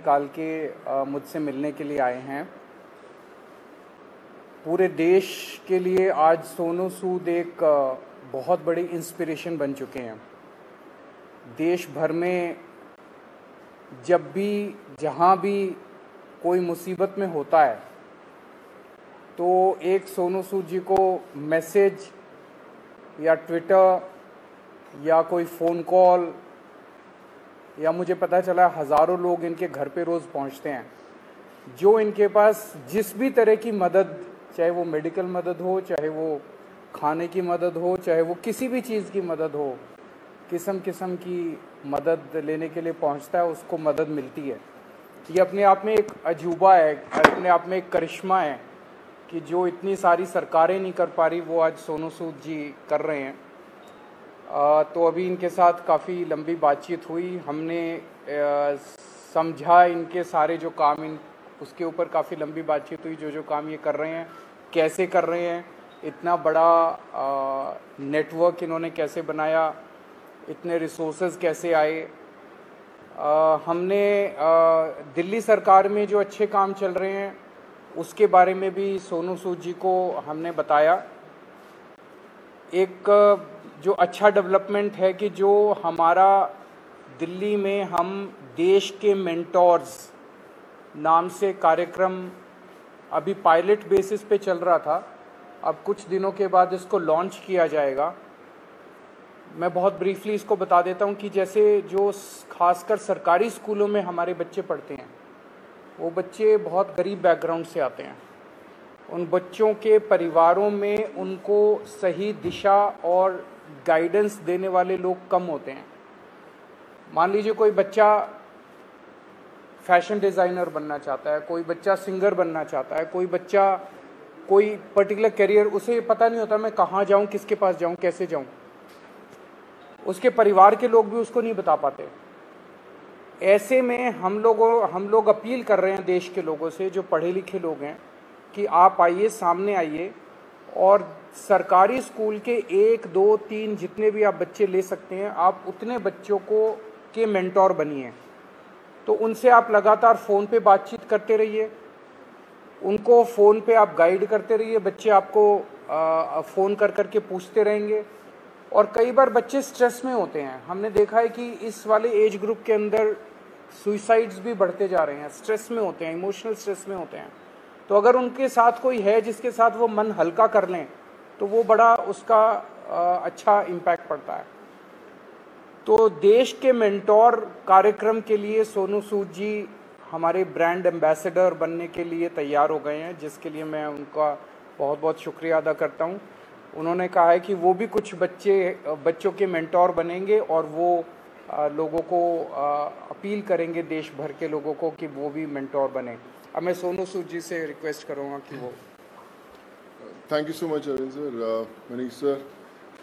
निकाल के मुझसे मिलने के लिए आए हैं। पूरे देश के लिए आज सोनू सूद एक बहुत बड़ी इंस्पिरेशन बन चुके हैं। देश भर में जब भी जहाँ भी कोई मुसीबत में होता है तो एक सोनू सूद जी को मैसेज या ट्विटर या कोई फ़ोन कॉल या मुझे पता चला हज़ारों लोग इनके घर पे रोज़ पहुंचते हैं, जो इनके पास जिस भी तरह की मदद, चाहे वो मेडिकल मदद हो, चाहे वो खाने की मदद हो, चाहे वो किसी भी चीज़ की मदद हो, किस्म किस्म की मदद लेने के लिए पहुंचता है, उसको मदद मिलती है। ये अपने आप में एक अजूबा है, अपने आप में एक करिश्मा है कि जो इतनी सारी सरकारें नहीं कर पा रही वो आज सोनू सूद जी कर रहे हैं। तो अभी इनके साथ काफ़ी लंबी बातचीत हुई, हमने समझा इनके सारे जो काम उसके ऊपर काफ़ी लंबी बातचीत हुई, जो काम ये कर रहे हैं कैसे कर रहे हैं, इतना बड़ा नेटवर्क इन्होंने कैसे बनाया, इतने रिसोर्सेज कैसे आए। हमने दिल्ली सरकार में जो अच्छे काम चल रहे हैं उसके बारे में भी सोनू सूद जी को हमने बताया। एक जो अच्छा डेवलपमेंट है कि जो हमारा दिल्ली में हम देश के मेंटोर्स नाम से कार्यक्रम अभी पायलट बेसिस पे चल रहा था, अब कुछ दिनों के बाद इसको लॉन्च किया जाएगा। मैं बहुत ब्रीफली इसको बता देता हूँ कि जैसे जो खासकर सरकारी स्कूलों में हमारे बच्चे पढ़ते हैं, वो बच्चे बहुत गरीब बैकग्राउंड से आते हैं। उन बच्चों के परिवारों में उनको सही दिशा और गाइडेंस देने वाले लोग कम होते हैं। मान लीजिए कोई बच्चा फैशन डिज़ाइनर बनना चाहता है, कोई बच्चा सिंगर बनना चाहता है, कोई बच्चा कोई पर्टिकुलर करियर, उसे पता नहीं होता मैं कहाँ जाऊँ, किसके पास जाऊँ, कैसे जाऊँ। उसके परिवार के लोग भी उसको नहीं बता पाते। ऐसे में हम लोग अपील कर रहे हैं देश के लोगों से, जो पढ़े लिखे लोग हैं, कि आप आइए, सामने आइए और सरकारी स्कूल के 1, 2, 3 जितने भी आप बच्चे ले सकते हैं, आप उतने बच्चों को के मेंटोर बनिए। तो उनसे आप लगातार फ़ोन पे बातचीत करते रहिए, उनको फ़ोन पे आप गाइड करते रहिए, बच्चे आपको फ़ोन कर करके पूछते रहेंगे। और कई बार बच्चे स्ट्रेस में होते हैं, हमने देखा है कि इस वाले एज ग्रुप के अंदर सुइसाइड्स भी बढ़ते जा रहे हैं, स्ट्रेस में होते हैं, इमोशनल स्ट्रेस में होते हैं। तो अगर उनके साथ कोई है जिसके साथ वो मन हल्का कर लें तो वो बड़ा उसका अच्छा इम्पैक्ट पड़ता है। तो देश के मेंटोर कार्यक्रम के लिए सोनू सूद जी हमारे ब्रांड एम्बेसडर बनने के लिए तैयार हो गए हैं, जिसके लिए मैं उनका बहुत बहुत शुक्रिया अदा करता हूं। उन्होंने कहा है कि वो भी कुछ बच्चों के मेंटोर बनेंगे और वो लोगों को अपील करेंगे, देश भर के लोगों को, कि वो भी मेंटोर बने। अब मैं सोनू सूद जी से रिक्वेस्ट करूँगा कि वो। Thank you so much Arvind sir, Manish sir,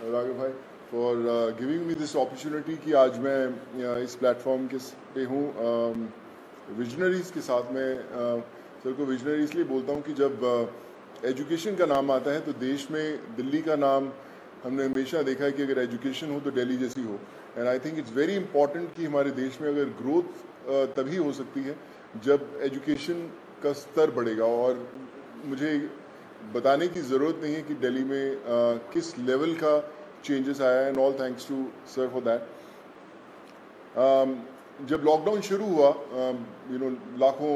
Raghav भाई, for giving me this opportunity कि आज मैं इस प्लेटफॉर्म के पे हूँ विजनरीज के साथ में। सर को विजनरी इसलिए बोलता हूँ कि जब एजुकेशन का नाम आता है तो देश में दिल्ली का नाम हमने हमेशा देखा है कि अगर एजुकेशन हो तो दिल्ली जैसी हो। And I think it's very important कि हमारे देश में अगर ग्रोथ तभी हो सकती है जब एजुकेशन का स्तर बढ़ेगा। और मुझे बताने की ज़रूरत नहीं है कि दिल्ली में किस लेवल का चेंजेस आया है, and all thanks to sir for that. जब लॉकडाउन शुरू हुआ, लाखों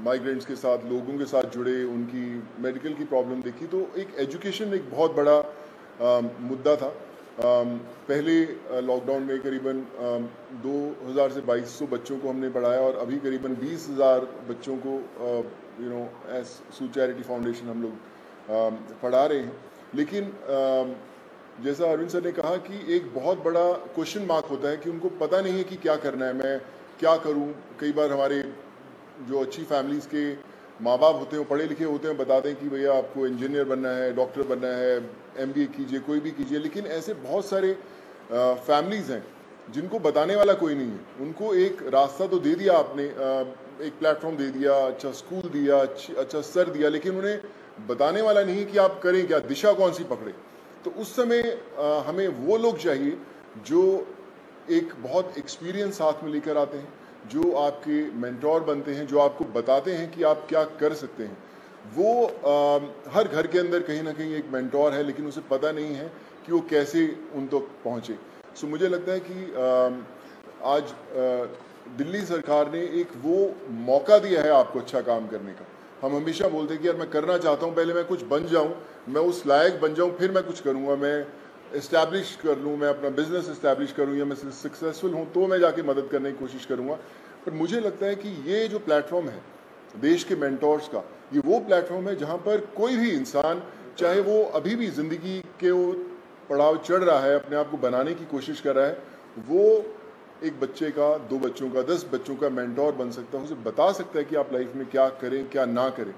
माइग्रेंट्स के साथ, लोगों के साथ जुड़े, उनकी मेडिकल की प्रॉब्लम देखी, तो एक एजुकेशन एक बहुत बड़ा मुद्दा था। पहले लॉकडाउन में करीबन 2000 से 2200 बच्चों को हमने पढ़ाया और अभी करीबन 20,000 बच्चों को एज सूद चैरिटी फाउंडेशन हम लोग पढ़ा रहे हैं। लेकिन जैसा अरविंद सर ने कहा कि एक बहुत बड़ा क्वेश्चन मार्क होता है कि उनको पता नहीं है कि क्या करना है, मैं क्या करूं। कई बार हमारे जो अच्छी फैमिलीज़ के माँ बाप होते हैं, पढ़े लिखे होते हैं, बताते हैं कि भैया आपको इंजीनियर बनना है, डॉक्टर बनना है, MBA कीजिए, कोई भी कीजिए। लेकिन ऐसे बहुत सारे फैमिलीज़ हैं जिनको बताने वाला कोई नहीं है। उनको एक रास्ता तो दे दिया आपने, एक प्लेटफॉर्म दे दिया, अच्छा स्कूल दिया, अच्छा सर दिया, लेकिन उन्हें बताने वाला नहीं कि आप करें क्या, दिशा कौन सी पकड़े। तो उस समय हमें वो लोग चाहिए जो एक बहुत एक्सपीरियंस साथ में लेकर आते हैं, जो आपके मेंटोर बनते हैं, जो आपको बताते हैं कि आप क्या कर सकते हैं, वो हर घर के अंदर कहीं ना कहीं एक मेंटोर है, लेकिन उसे पता नहीं है कि वो कैसे उन तक पहुँचे। सो मुझे लगता है कि आज दिल्ली सरकार ने एक वो मौका दिया है आपको अच्छा काम करने का। हम हमेशा बोलते हैं कि यार मैं करना चाहता हूँ, पहले मैं कुछ बन जाऊँ, मैं उस लायक बन जाऊँ, फिर मैं कुछ करूँगा, मैं इस्टेब्लिश कर लूँ, मैं अपना बिजनेस इस्टेब्लिश करूँ, या मैं सक्सेसफुल हूँ तो मैं जाके मदद करने की कोशिश करूँगा। पर मुझे लगता है कि ये जो प्लेटफॉर्म है देश के मेंटोर्स का, ये वो प्लेटफॉर्म है जहाँ पर कोई भी इंसान, चाहे वो अभी भी ज़िंदगी के वो पड़ाव चढ़ रहा है, अपने आप को बनाने की कोशिश कर रहा है, वो एक बच्चे का, 2 बच्चों का, 10 बच्चों का मेंटोर बन सकता है, उसे बता सकता है कि आप लाइफ में क्या करें, क्या ना करें।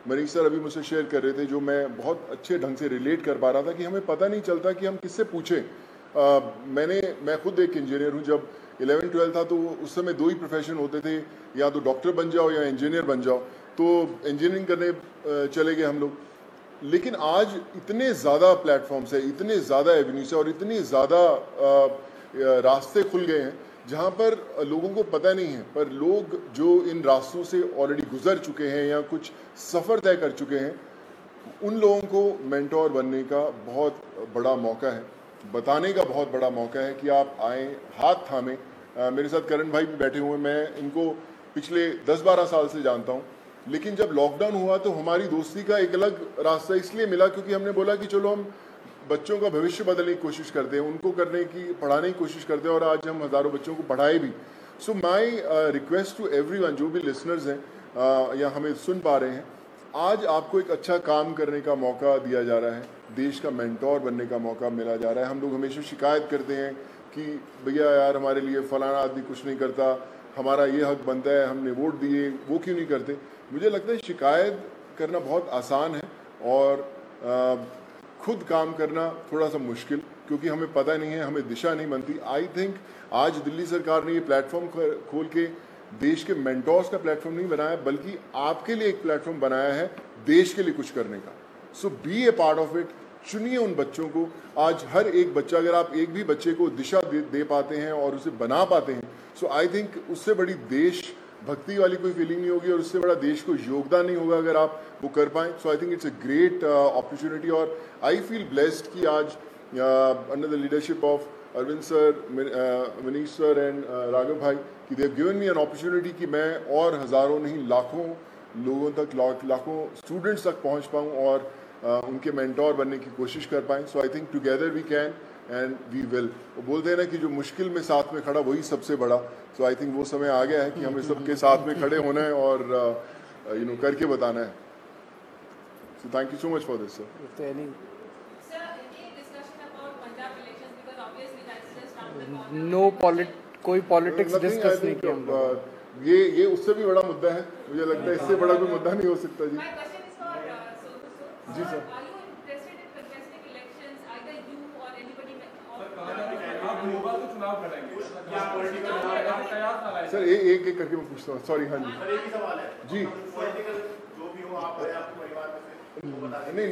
मनीष सर अभी मुझसे शेयर कर रहे थे, जो मैं बहुत अच्छे ढंग से रिलेट कर पा रहा था, कि हमें पता नहीं चलता कि हम किससे पूछें। मैं खुद एक इंजीनियर हूँ। जब 11-12 था तो उस समय 2 ही प्रोफेशन होते थे, या तो डॉक्टर बन जाओ या इंजीनियर बन जाओ, तो इंजीनियरिंग करने चले गए हम लोग। लेकिन आज इतने ज़्यादा प्लेटफॉर्म्स है, इतने ज़्यादा एवेन्यूज है और इतने ज़्यादा रास्ते खुल गए हैं जहाँ पर लोगों को पता नहीं है, पर लोग जो इन रास्तों से ऑलरेडी गुजर चुके हैं या कुछ सफ़र तय कर चुके हैं, उन लोगों को मेंटोर बनने का बहुत बड़ा मौका है, बताने का बहुत बड़ा मौका है कि आप आएँ, हाथ थामें। मेरे साथ करण भाई भी बैठे हुए हैं, मैं इनको पिछले 10-12 साल से जानता हूँ, लेकिन जब लॉकडाउन हुआ तो हमारी दोस्ती का एक अलग रास्ता इसलिए मिला क्योंकि हमने बोला कि चलो हम बच्चों का भविष्य बदलने की कोशिश करते हैं, उनको पढ़ाने की कोशिश करते हैं, और आज हम हज़ारों बच्चों को पढ़ाए भी। सो माई रिक्वेस्ट टू एवरीवन, जो भी लिसनर्स हैं या हमें सुन पा रहे हैं, आज आपको एक अच्छा काम करने का मौका दिया जा रहा है, देश का मेंटोर बनने का मौका मिला जा रहा है। हम लोग हमेशा शिकायत करते हैं कि भैया यार हमारे लिए फलाना आदमी कुछ नहीं करता, हमारा ये हक बनता है, हमने वोट दिए, वो क्यों नहीं करते। मुझे लगता है शिकायत करना बहुत आसान है और खुद काम करना थोड़ा सा मुश्किल, क्योंकि हमें पता नहीं है, हमें दिशा नहीं बनती। आई थिंक आज दिल्ली सरकार ने ये प्लेटफॉर्म खोल के देश के मेंटोर्स का प्लेटफॉर्म नहीं बनाया, बल्कि आपके लिए एक प्लेटफॉर्म बनाया है देश के लिए कुछ करने का। So be a part of it. चुनिए उन बच्चों को। आज हर एक बच्चा, अगर आप एक भी बच्चे को दिशा दे पाते हैं और उसे बना पाते हैं, सो आई थिंक उससे बड़ी देश भक्ति वाली कोई फीलिंग नहीं होगी और उससे बड़ा देश को योगदान नहीं होगा अगर आप वो कर पाएँ। So I think it's a great opportunity, और आई फील ब्लेस्ड कि आज under the leadership of Arvind sir, Manish sir and Raghav भाई, कि they have given me an opportunity कि मैं और हज़ारों नहीं लाखों लोगों तक, लाखों स्टूडेंट्स तक पहुंच पाऊं और उनके मेंटोर बनने की कोशिश कर पाएँ। So I think together we can and we will. वो बोलते हैं ना कि जो मुश्किल में साथ में खड़ा वही सबसे बड़ा। सो आई थिंक वो समय आ गया है कि हमें सबके साथ में खड़े होना है और करके बताना है। So thank you so much for this sir. कोई पॉलिटिक्स डिस्कस नहीं किया हम लोग। ये उससे भी बड़ा मुद्दा है, मुझे लगता है इससे बड़ा कोई मुद्दा नहीं हो सकता। जी जी सर। सर एक एक करके मैं पूछता हूँ, सॉरी। हाँ जी नहीं,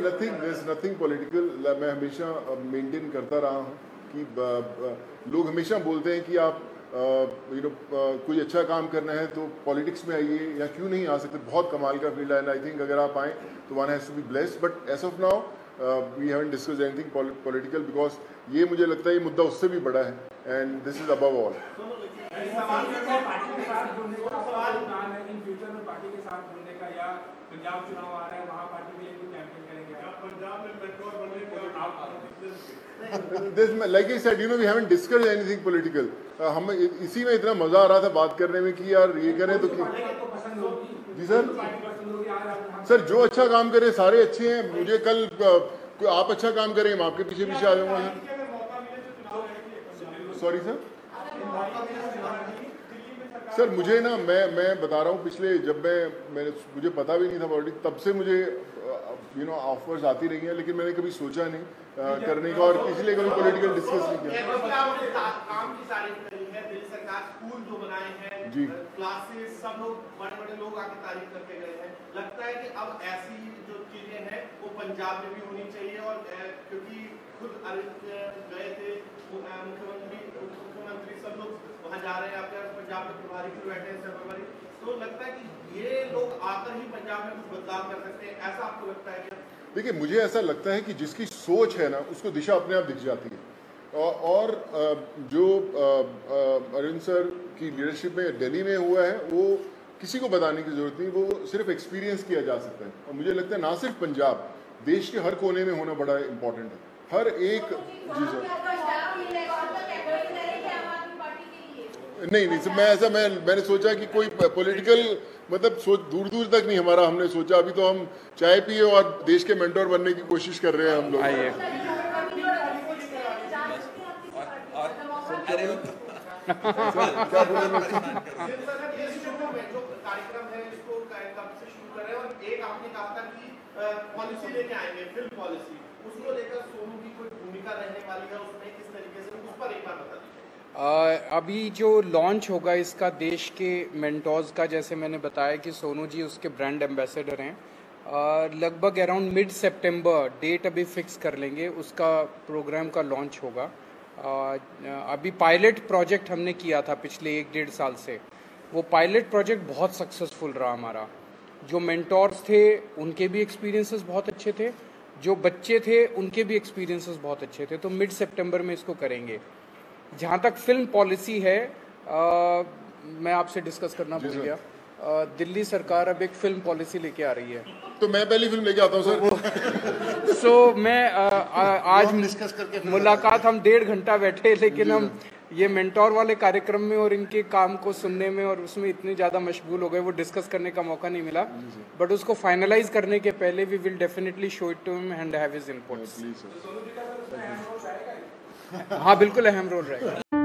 नथिंग पॉलिटिकल। मैं हमेशा मेंटेन करता रहा हूँ कि लोग हमेशा बोलते हैं कि आप कोई अच्छा काम करना है तो पॉलिटिक्स में आइए, या क्यों नहीं आ सकते। बहुत कमाल का फील्ड है एंड आई थिंक अगर आप आएँ तो one has to be blessed. But as of now we haven't discussed anything political, because ये मुझे लगता है ये मुद्दा उससे भी बड़ा है and this is above all. Punjab चुनाव आ रहा है, वहाँ पार्टी के लिए भी कैंपेन करेंगे? पंजाब में मेंटोर बनने के like I said, we haven't discussed anything political. हम इसी में इतना मजा आ रहा था बात करने में कि यार ये करें तो जी सर जो अच्छा काम करे सारे अच्छे हैं। मुझे कल आप अच्छा काम करें, मैं आपके पीछे पीछे आ जाऊंगा सर। सॉरी सर मुझे ना, मैं बता रहा हूँ, पिछले जब मुझे पता भी नहीं था पॉलिटिक्स, तब से मुझे ऑफर्स आती रही हैं, लेकिन मैंने कभी सोचा नहीं करने का और इसलिए कभी पॉलिटिकल डिस्कस नहीं किया। काम की तारीफ करी है दिल्ली सरकार, स्कूल जो बनाए हैं जी, क्लासेस, सब लोग बड़े लोग आके तारीफ करके गए हैं। लगता है कि अब ऐसी जो चीजें हैं वो पंजाब में भी होनी चाहिए, और क्योंकि खुद अरविंद गए थे मुख्यमंत्री मुख्यमंत्री सब लोग वहाँ जा रहे हैं, आपके पंजाब में प्रभारी भी बैठे हैं सर्वपरि, तो लगता है कि ये लोग आकर ही पंजाब में कुछ बदलाव कर सकते हैं, ऐसा आपको लगता है क्या? देखिए, मुझे ऐसा लगता है कि जिसकी सोच है ना, उसको दिशा अपने आप दिख जाती है। और जो अरविंद सर की लीडरशिप में दिल्ली में हुआ है, वो किसी को बताने की जरूरत नहीं, वो सिर्फ एक्सपीरियंस किया जा सकता है। और मुझे लगता है ना सिर्फ पंजाब, देश के हर कोने में होना बड़ा इम्पोर्टेंट है। हर एक जी सर नहीं मैंने सोचा कि कोई पॉलिटिकल मतलब सोच दूर दूर तक नहीं हमारा, हमने सोचा अभी तो हम चाय पिए और देश के मेंटोर बनने की कोशिश कर रहे हैं हम लोग। क्या बोलेंगे? कार्यक्रम है इसको कब से शुरू कर रहे हैं, और एक आपने कहा था कि पॉलिसी लेके आएंगे, फिल्म पॉलिसी, उसको लेकर सोनू की कोई भूमिका रहने वाली है उसमें, किस तरीके से, उस पर एक बार बता दीजिए। अभी जो लॉन्च होगा इसका देश के मेंटोर्स का, जैसे मैंने बताया कि सोनू जी उसके ब्रांड एम्बेसडर हैं, लगभग अराउंड मिड सितंबर डेट अभी फिक्स कर लेंगे, उसका प्रोग्राम का लॉन्च होगा। अभी पायलट प्रोजेक्ट हमने किया था पिछले 1-1.5 साल से, वो पायलट प्रोजेक्ट बहुत सक्सेसफुल रहा हमारा। जो मेंटोर्स थे उनके भी एक्सपीरियंसेस बहुत अच्छे थे, जो बच्चे थे उनके भी एक्सपीरियंसेस बहुत अच्छे थे, तो मिड सितंबर में इसको करेंगे। जहाँ तक फिल्म पॉलिसी है, मैं आपसे डिस्कस करना भूल गया, दिल्ली सरकार अब एक फिल्म पॉलिसी लेके आ रही है, तो मैं पहली फिल्म लेके आता हूँ सर। सो मैं आज डिस्कस करके मुलाकात हम 1.5 घंटा बैठे, लेकिन हम ये मेंटोर वाले कार्यक्रम में और इनके काम को सुनने में और उसमें इतने ज़्यादा मशगूल हो गए, वो डिस्कस करने का मौका नहीं मिला। बट उसको फाइनलाइज करने के पहले we will definitely show it to him and have his inputs. हाँ, बिल्कुल अहम रोल रहेगा।